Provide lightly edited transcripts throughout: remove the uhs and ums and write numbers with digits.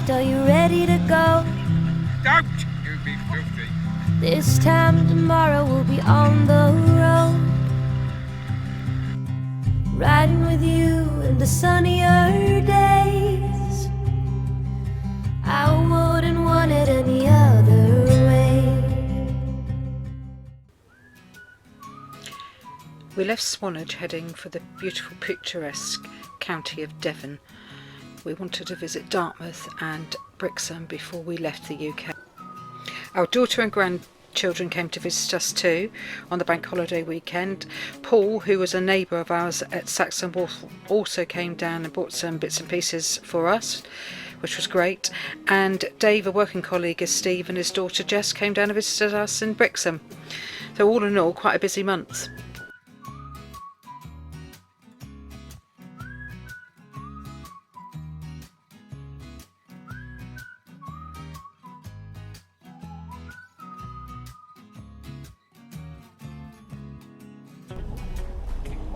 packed, are you ready to go? Don't you be filthy. This time tomorrow we'll be on the road, riding with you in the sunnier days. I wouldn't want it any other way. We left Swanage heading for the beautiful picturesque county of Devon. We wanted to visit Dartmouth and Brixham before we left the UK. Our daughter and grandchildren came to visit us too on the bank holiday weekend. Paul, who was a neighbour of ours at Saxon Wharf, also came down and bought some bits and pieces for us, which was great. And Dave, a working colleague of Steve, and his daughter Jess came down and visited us in Brixham. So all in all, quite a busy month.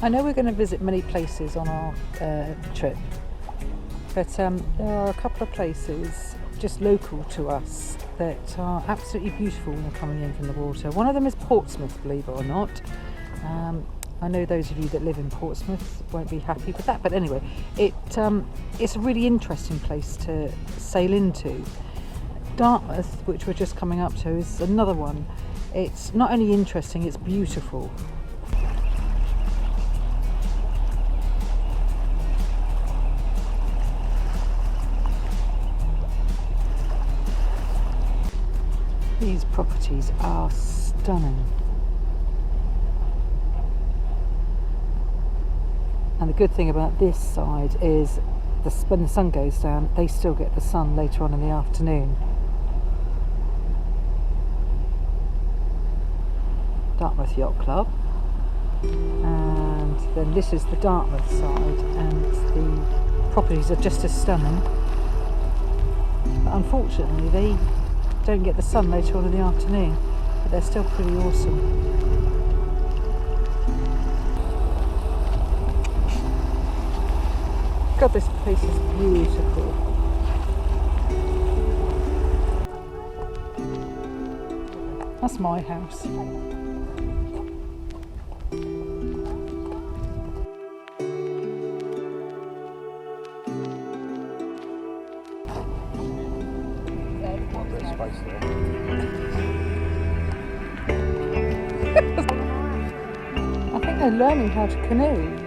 I know we're going to visit many places on our trip, but there are a couple of places just local to us that are absolutely beautiful when you're coming in from the water. One of them is Portsmouth, believe it or not. I know those of you that live in Portsmouth won't be happy with that, but anyway, it's a really interesting place to sail into. Dartmouth, which we're just coming up to, is another one. It's not only interesting, it's beautiful. These properties are stunning. And the good thing about this side is when the sun goes down, they still get the sun later on in the afternoon. Dartmouth Yacht Club. And then this is the Dartmouth side, and the properties are just as stunning. But unfortunately, they don't get the sun later on in the afternoon, but they're still pretty awesome. God, this place is beautiful. That's my house. I think they're learning how to canoe.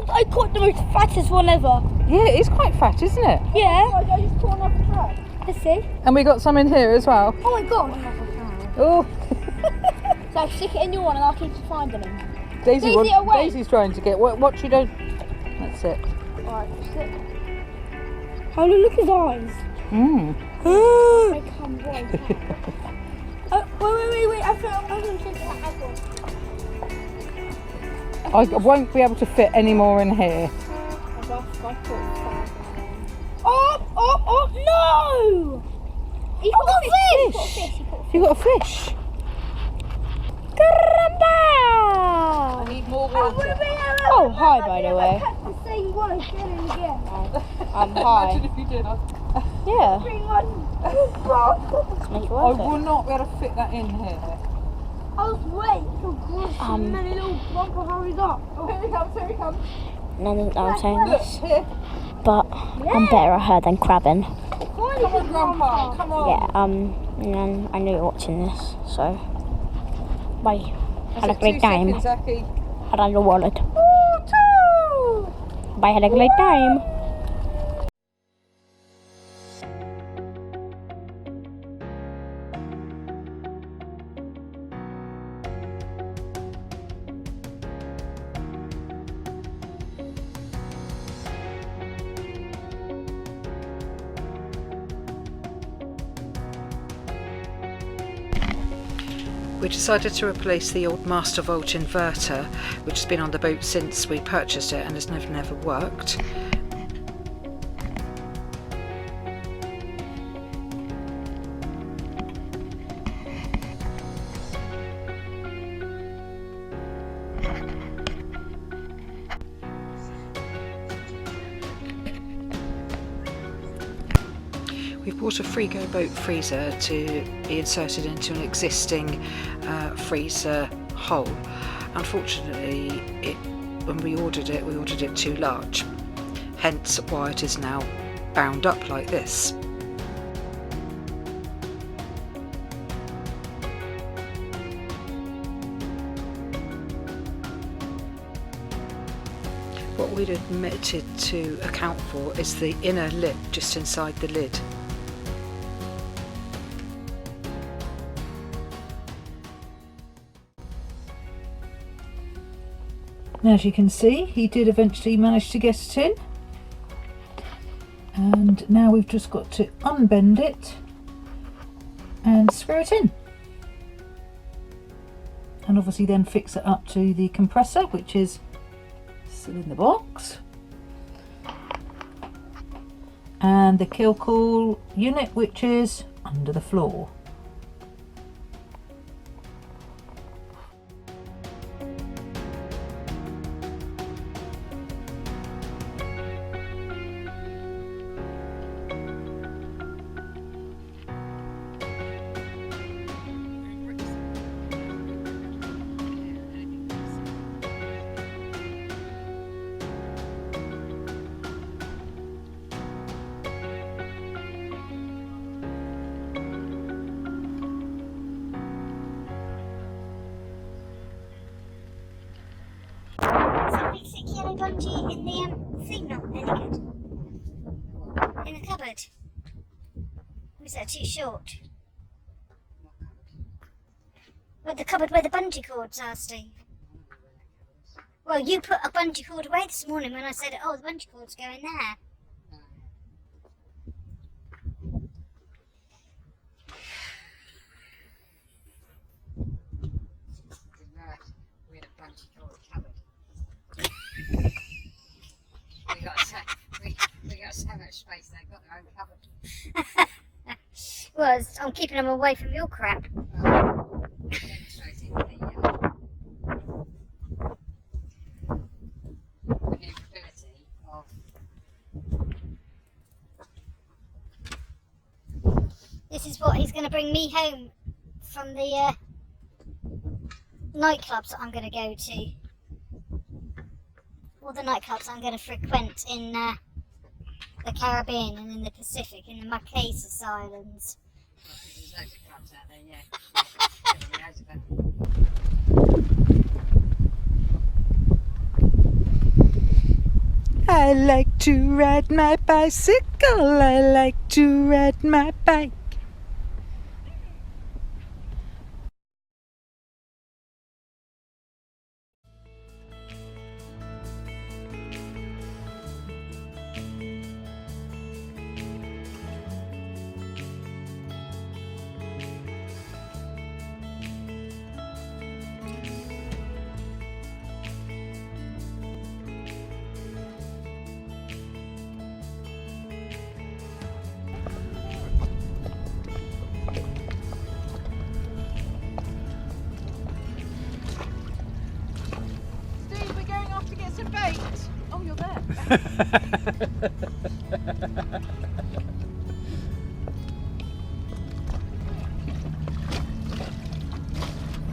I caught the most fattest one ever. Yeah, it is quite fat, isn't it? Yeah. I just caught another track. Let's see. And we got some in here as well. Oh my god. Oh. So stick it in your one and I'll keep finding them. Daisy's trying to get what you don't. That's it. Alright, sit. Oh look at his eyes. They come right out. Oh, wait. I feel I'm going to take that apple. I won't be able to fit any more in here. Oh no! He got a fish! You got a fish? Caramba! I need more water. Oh, hi by the way. The same one again and again. I'm high. Imagine if you did. Yeah. I will not be able to fit that in here. I was waiting for so many little bumper hurries up. Oh, here he comes. None of I'm saying Look, this, here. but I'm better at her than crabbing. Come on, Grandpa, come on. Yeah, and I knew you were watching this, so bye. Had a That's it, great 2 time. seconds, Aki. Had a wallet. Bye, had a great time. We decided to replace the old Master Volt inverter, which has been on the boat since we purchased it and has never worked. We've bought a Frigo boat freezer to be inserted into an existing freezer hole. Unfortunately, when we ordered it too large, hence why it is now bound up like this. What we'd omitted to account for is the inner lip just inside the lid. As you can see, he did eventually manage to get it in, and now we've just got to unbend it and screw it in, and obviously then fix it up to the compressor, which is still in the box, and the kill cool unit, which is under the floor. Basic yellow bungee in the thing not any good? In the cupboard? Or is that too short? Well, the cupboard where the bungee cords are, Steve. Well, you put a bungee cord away this morning when I said, oh, the bungee cords go in there. We got so much space, they've got their own cupboard. Well, I'm keeping them away from your crap. Demonstrating the maneuverability of. This is what he's going to bring me home from the nightclubs that I'm going to go to. All the nightclubs I'm going to frequent in the Caribbean and in the Pacific, in the Marquesas Islands. There's loads of clubs out there, yeah. Loads of them. I like to ride my bicycle, I like to ride my bike. Steve, we're going off to get some bait. Oh, you're there.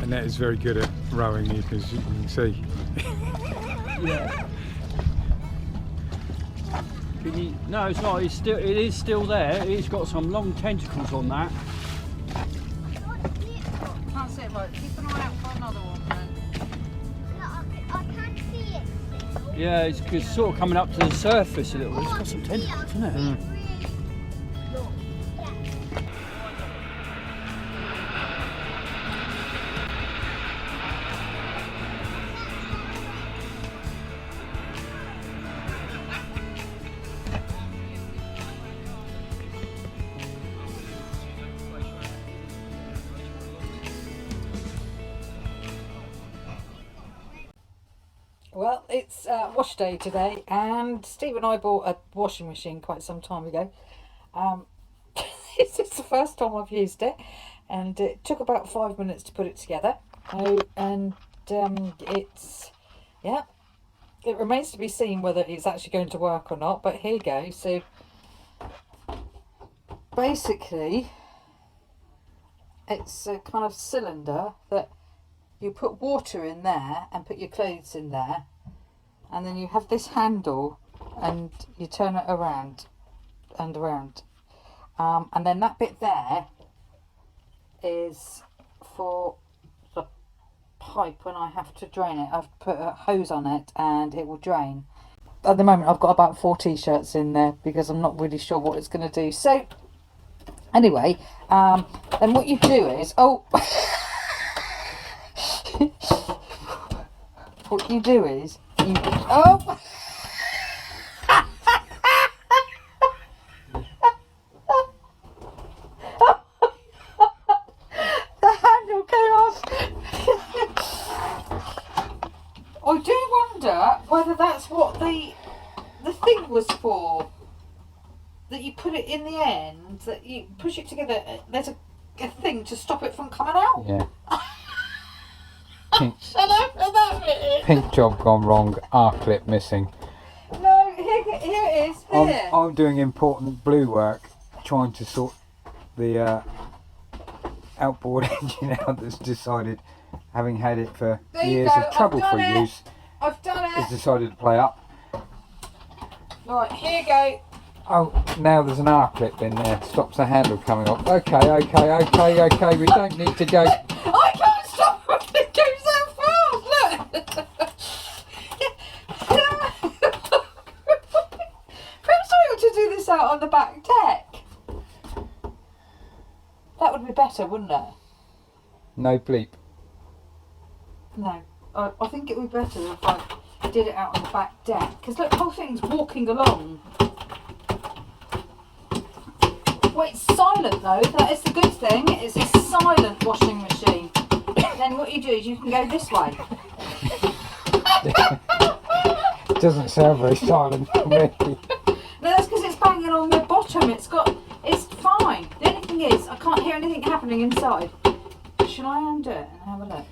Annette is very good at rowing, you can see. Yeah. No, it's not. It is still there. It's got some long tentacles on that. Can't see it, right. Keep an eye out for another one then. I can't see it. Yeah, it's sort of coming up to the surface a little bit. It's got some tentacles, isn't it? Well, it's wash day today, and Steve and I bought a washing machine quite some time ago. This is the first time I've used it, and it took about 5 minutes to put it together. And it's, yeah, it remains to be seen whether it's actually going to work or not, but here you go. So basically it's a kind of cylinder that you put water in there and put your clothes in there, and then you have this handle and you turn it around and around, and then that bit there is for the pipe when I have to drain it. I've put a hose on it and it will drain. At the moment I've got about 4 t-shirts in there because I'm not really sure what it's going to do. So anyway, then what you do is, what you do is you the handle came off. I do wonder whether that's what the thing was for. That you put it in the end, that you push it together. There's a thing to stop it from coming out. Yeah. Shut up for that bit. Pink job gone wrong. R clip missing. No, here it is. Here. I'm doing important blue work, trying to sort the outboard engine out that's decided, having had it for There you years go, of I've trouble-free done it. use, I've done has it. decided to play up. Right, here you go. Oh, now there's an R clip in there, stops the handle coming off. Okay, we don't need to go. I can't stop when it goes that fast. Look. Perhaps I ought to do this out on the back deck. That would be better, wouldn't it? No bleep. No, I think it would be better if I did it out on the back deck. Because look, the whole thing's walking along. Well, it's silent though. That is the good thing. It's a silent washing machine. Then what you do is you can go this way. Doesn't sound very silent to me. No, that's because it's banging on the bottom. It's fine. The only thing is, I can't hear anything happening inside. Shall I undo it and have a look?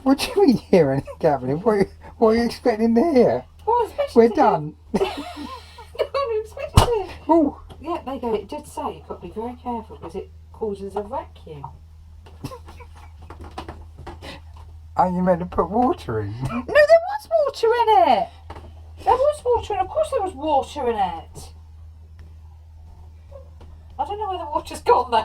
What do you mean hear anything happening? What are you expecting to hear? Well, especially We're to done. hear- No, I'm expecting to hear. Oh, Yeah, there you go. It did say you've got to be very careful because it causes a vacuum. are you meant to put water in? No, there was water in it. There was water in it. Of course there was water in it. I don't know where the water's gone though.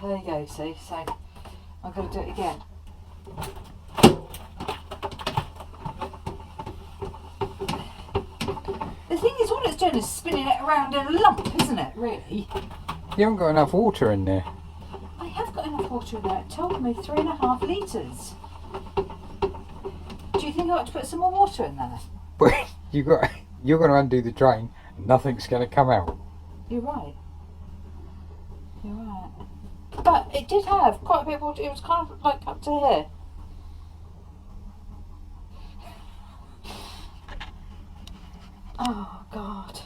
There you go, see, so I've got to do it again. The thing is, all it's doing is spinning it around in a lump, isn't it, really? You haven't got enough water in there. I have got enough water in there. It told me 3.5 litres. Do you think I ought to put some more water in there? But you're going to undo the drain. Nothing's going to come out. You're right. You're right. But it did have quite a bit of water. It was kind of like up to here. Oh, God.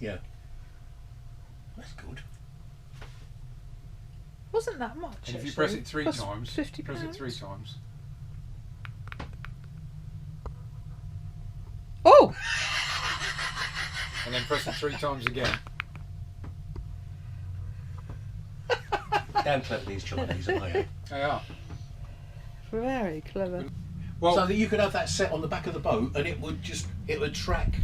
Yeah. That's good. Wasn't that much? And if you actually. press it 3 Plus times, £50. press it 3 times. Oh! And then press it 3 times again. Damn clever these Chinese, aren't they? They are. Very clever. Well, So that you could have that set on the back of the boat and it would track.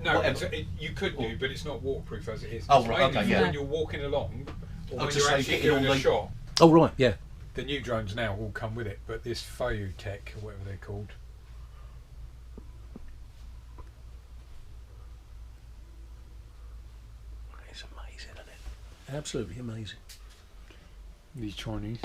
no, whatever. you could do, but it's not waterproof as it is. Oh, It's right, mainly okay, for yeah. when you're walking along, or when to you're say actually getting doing all a the- shot. Oh right, yeah. The new drones now will come with it, but this Feu Tech, or whatever they're called. It's amazing, isn't it? Absolutely amazing. These Chinese.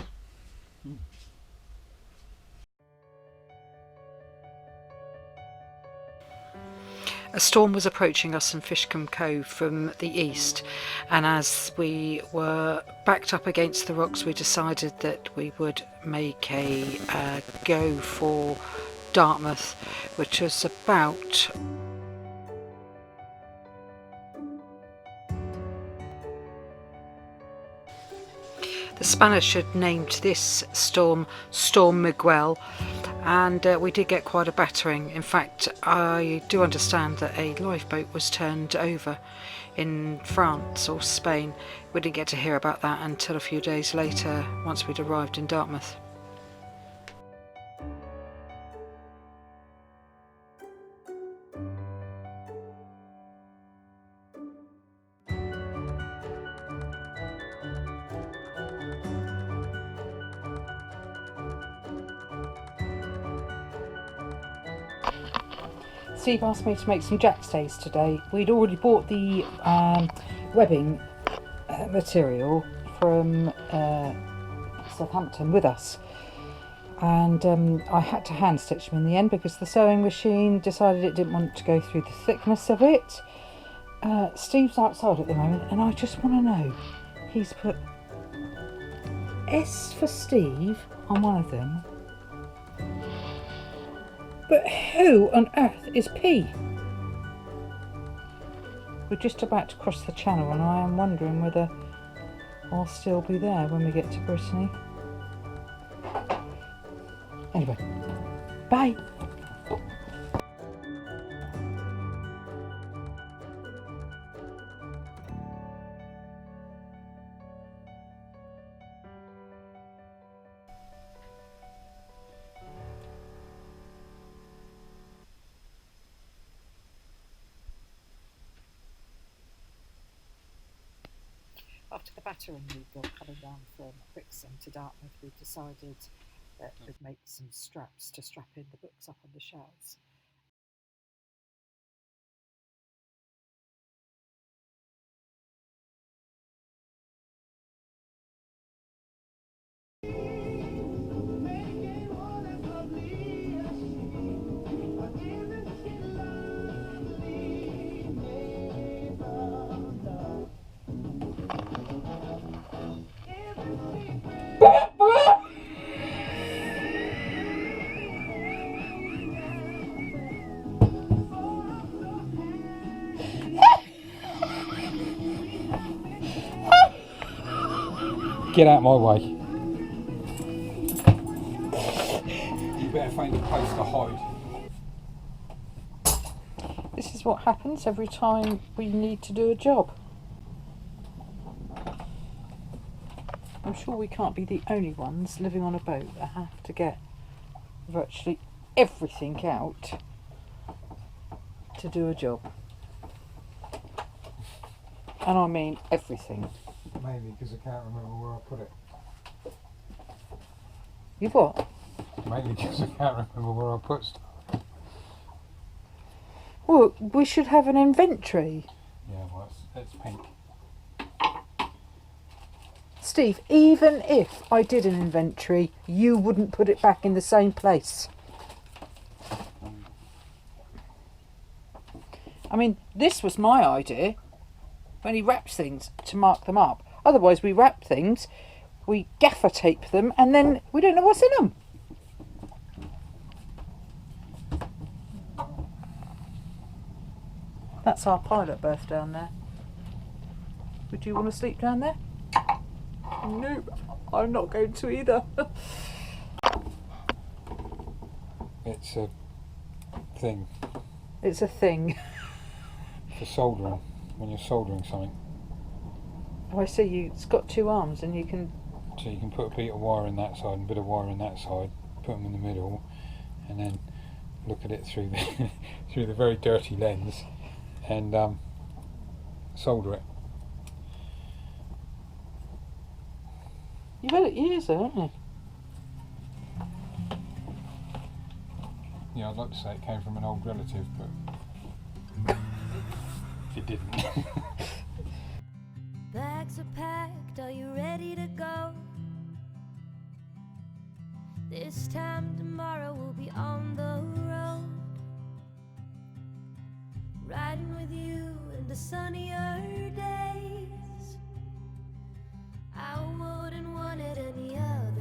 A storm was approaching us in Fishcombe Cove from the east, and as we were backed up against the rocks, we decided that we would make a go for Dartmouth, which was about The Spanish had named this storm Storm Miguel, and we did get quite a battering. In fact, I do understand that a lifeboat was turned over in France or Spain. We didn't get to hear about that until a few days later, once we'd arrived in Dartmouth. Steve asked me to make some jack stays today. We'd already bought the webbing material from Southampton with us, and I had to hand stitch them in the end because the sewing machine decided it didn't want to go through the thickness of it. Steve's outside at the moment, and I just want to know, he's put S for Steve on one of them, but who on earth is P? We're just about to cross the channel, and I am wondering whether I'll still be there when we get to Brittany. Anyway, bye. After the battering we got coming down from Brixham to Dartmouth, we decided that we'd make some straps to strap in the books up on the shelves. Get out of my way. You better find a place to hide. This is what happens every time we need to do a job. I'm sure we can't be the only ones living on a boat that have to get virtually everything out to do a job. And I mean everything. Maybe because I can't remember where I put it. You've what? Maybe because I can't remember where I put stuff. Well, we should have an inventory. Yeah, well, it's pink. Steve, even if I did an inventory, you wouldn't put it back in the same place. I mean, this was my idea when he wraps things to mark them up. Otherwise, we wrap things, we gaffer tape them, and then we don't know what's in them. That's our pilot berth down there. Would you want to sleep down there? Nope, I'm not going to either. It's a thing It's a thing. for soldering, when you're soldering something. Oh, I see. It's got two arms, and you can. So you can put a bit of wire in that side and a bit of wire in that side, put them in the middle, and then look at it through the through the very dirty lens, and solder it. You've had it years, though, haven't you? Yeah, I'd like to say it came from an old relative, but it didn't. Bags are packed, are you ready to go? This time tomorrow we'll be on the road, riding with you in the sunnier days. I wouldn't want it any other